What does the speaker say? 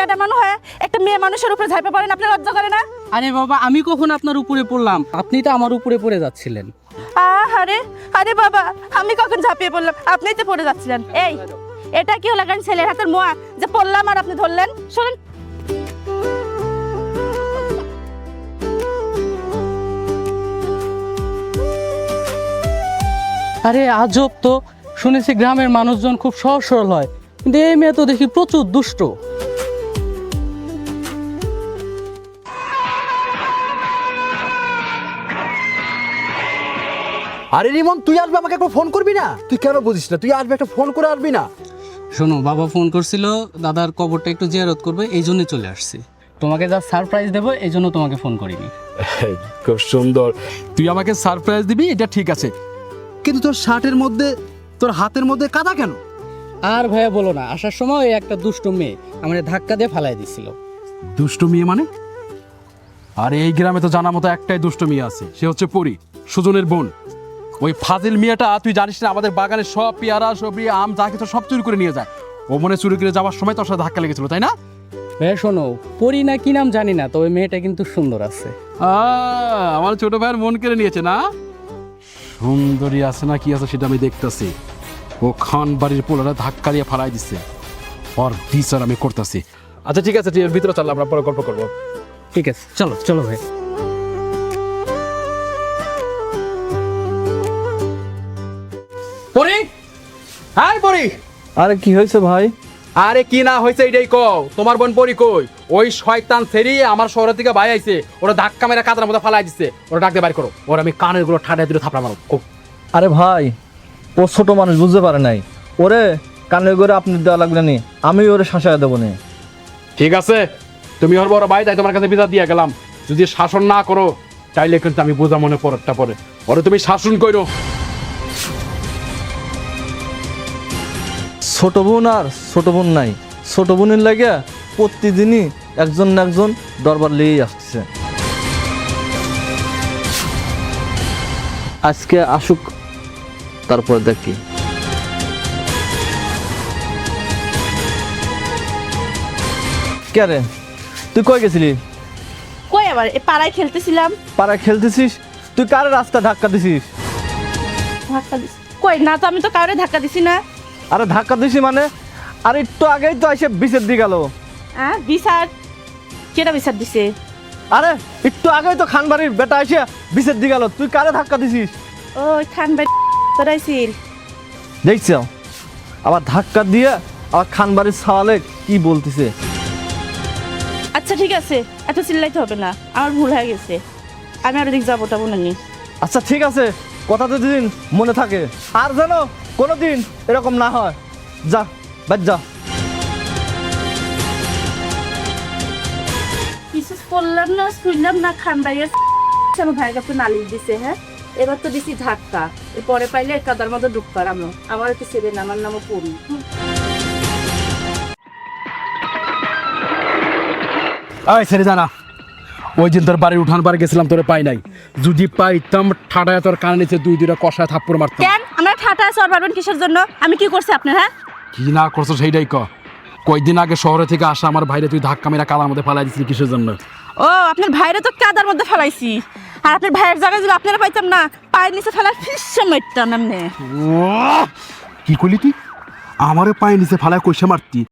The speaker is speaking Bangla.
বেটা মানুষ হয় একটা মেয়ে মানুষের উপরে ঝাঁপে পড়েন, আপনার লজ্জা করে না? আরে বাবা, আমি কখন আপনার উপরে পড়লাম? আপনি তো আমার উপরে পড়ে যাচ্ছিলেন। আরে আরে বাবা, আমি কখন ঝাঁপিয়ে পড়লাম? আপনিই তো পড়ে যাচ্ছিলেন। এই, এটা কি হলো গান ছেলের হাতের মোয়া যে পড়লাম আর আপনি ধরলেন? শোনেন, আরে আজব তো, শুনেছি গ্রামের মানুষজন খুব সহজ সরল হয়, কিন্তু এই মেয়ে তো দেখি প্রচুর দুষ্ট। আরে রিমন, তুই আসবে আমাকে একবার ফোন করবি না? তুই কেন বুঝিস না? তুই আসবে, একটা ফোন করে আসবি না? শোনো, বাবা ফোন করছিল দাদার কবরটা একটু জিয়ারত করবে, এই জন্যই চলে আসছি। তোমাকে যা সারপ্রাইজ দেবো এই জন্য তোমাকে ফোন করিনি। খুব সুন্দর, তুই আমাকে সারপ্রাইজ দিবি, এটা ঠিক আছে, কিন্তু তোর শার্টের মধ্যে, তোর হাতের মধ্যে কাদা কেন? আর ভাইয়া বলো না, আসার সময় ওই একটা দুষ্ট মেয়ে আমার ধাক্কা দিয়ে ফালাই দিছিল। দুষ্ট মেয়ে মানে? আরে এই গ্রামে তো জানা মতো একটাই দুষ্ট মেয়ে আছে, সে হচ্ছে পরি, সুজনের বোন। ওই ফাজিল মেয়েটা, তুই জানিস না, আমাদের বাগানের সব পেয়ারা, সবজি, আম যা কিছু সব চুরি করে নিয়ে যায়। ও মনে চুরি করে যাওয়ার সময় তোর সাথে ধাক্কা লেগেছিল, তাই না? ভাইয়া শোনো, পরি না কি নাম জানি না, তবে মেয়েটা কিন্তু সুন্দর আছে। আমার ছোট ভাইয়ের মন কেড়ে নিয়েছে না? সুন্দরী আছে না কি আছে সেটা আমি দেখতেছি। ও খান বাড়ির পোলারা ধাক্কা দিয়ে ফালাই দিচ্ছে, ওর বিচার আমি করতেছি। আচ্ছা ঠিক আছে, তুই এর ভিতরে চল, আমরা পরে গল্প করবো। ঠিক আছে, চলো চলো ভাই। পরি, হাই পরি। আরে কি হয়েছে ভাই? আরে কি না হয়েছে এটাই কও। তোমার বোন পরি কই? ওই শয়তান ছেড়ি আমার শহর থেকে ভাই আইছে, ওরা ধাক্কা মেরে কাদার মধ্যে ফালাই দিচ্ছে। ওরা ডাকতে বাইর করো, ওরা আমি কানের গুলো ঠাডা দিলে থাপড়া মারো। আরে ভাই, ও ছোট মানুষ, বুঝতে পারে নাই। ওরে কানে করে আপনি দেওয়া লাগবে নি, আমি ওরে শাসায় দেবো নি। ঠিক আছে, তুমি ওর বড় ভাই, তাই তোমার কাছে বিচার দিয়ে গেলাম। যদি শাসন না করো তাইলে কিন্তু আমি বোঝা মনে পরেরটা পরে। ওরে তুমি শাসন করো। ছোট বোন আর ছোট বোন নাই, ছোট বোনের লাগে প্রতিদিনই একজন না একজন দরবার লেগেই আসছে। আজকে আসুক, তারপর দেখি। কে রে, তুই কই গেছিলি? কই আবার এই পাড়ায় খেলতেছিলাম। পাড়ায় খেলতেছিস? তুই কার রাস্তা ধাক্কা দিছিস? ধাক্কা দিছি কই? না তো, আমি তো কাউরে ধাক্কা দিছি না। আরে ধাক্কা দিছি মানে? আর একটু আগেই তো এসে বিচের দিয়ে গেল। বিচার? কেটা বিচার দিছে? আরে একটু আগেই তো খানবাড়ির বেটা এসে বিচের দিয়ে গেল, তুই কারে ধাক্কা দিছিস? ওই খান ভাই তোরাইছিল। দেখছ আবার ধাক্কা দিয়ে আবার খানবাড়ির সাওয়ালে কি বলতিছে। আচ্ছা ঠিক আছে, এত চিল্লাইতে হবে না, আমার ভুল হয়ে গেছে। আমি আর ওদিক যাবো টা মনে নেই। আচ্ছা ঠিক আছে, কথা তো দিন মনে থাকে, আর যেন কোনোদিন এরকম না হয়। যা বাদ যা। কিছু করলাম না, শুনলাম না, খান ভাইয়ের আমার ভাইয়ের কাছে নালিশ দিছে। হ্যাঁ, এবার তো দিছি ধাক্কা, পরে পাইলে কাদার মধ্যে ঢুকবার। আমার একটু ছেলে না, আমার নামও পড়ি। আয় ছেড়ে জানা, ওই দিন তোর বাড়ির উঠান বাড়ি গেছিলাম, তোরে পাই নাই। যদি পাইতাম ঠাডায় তোর কানে নিচে দুইটা কষায় থাপ্পড় মারতাম। কেন আমার ঠাটা চর পারবেন কিসের জন্য? আমি কি করছি আপনার? হ্যাঁ, কি না করছো সেইটাই ক। কয়েকদিন আগে শহরে থেকে আসা আমার ভাইরে তুই ধাক্কা মেরা কাদার মধ্যে ফালাই দিছিলি কিসের জন্য? ও আপনার ভাইরে তো কাদার মধ্যে ফেলাইছি, আর আপনার ভাইয়ের জায়গায় যদি আপনারা পাইতাম না, পায়ের নিচে ফেলার ফিসে মারতাম এমনি। কি করলি তুই? আমারে পায়ে নিচে ফালায় কইসা মারতি?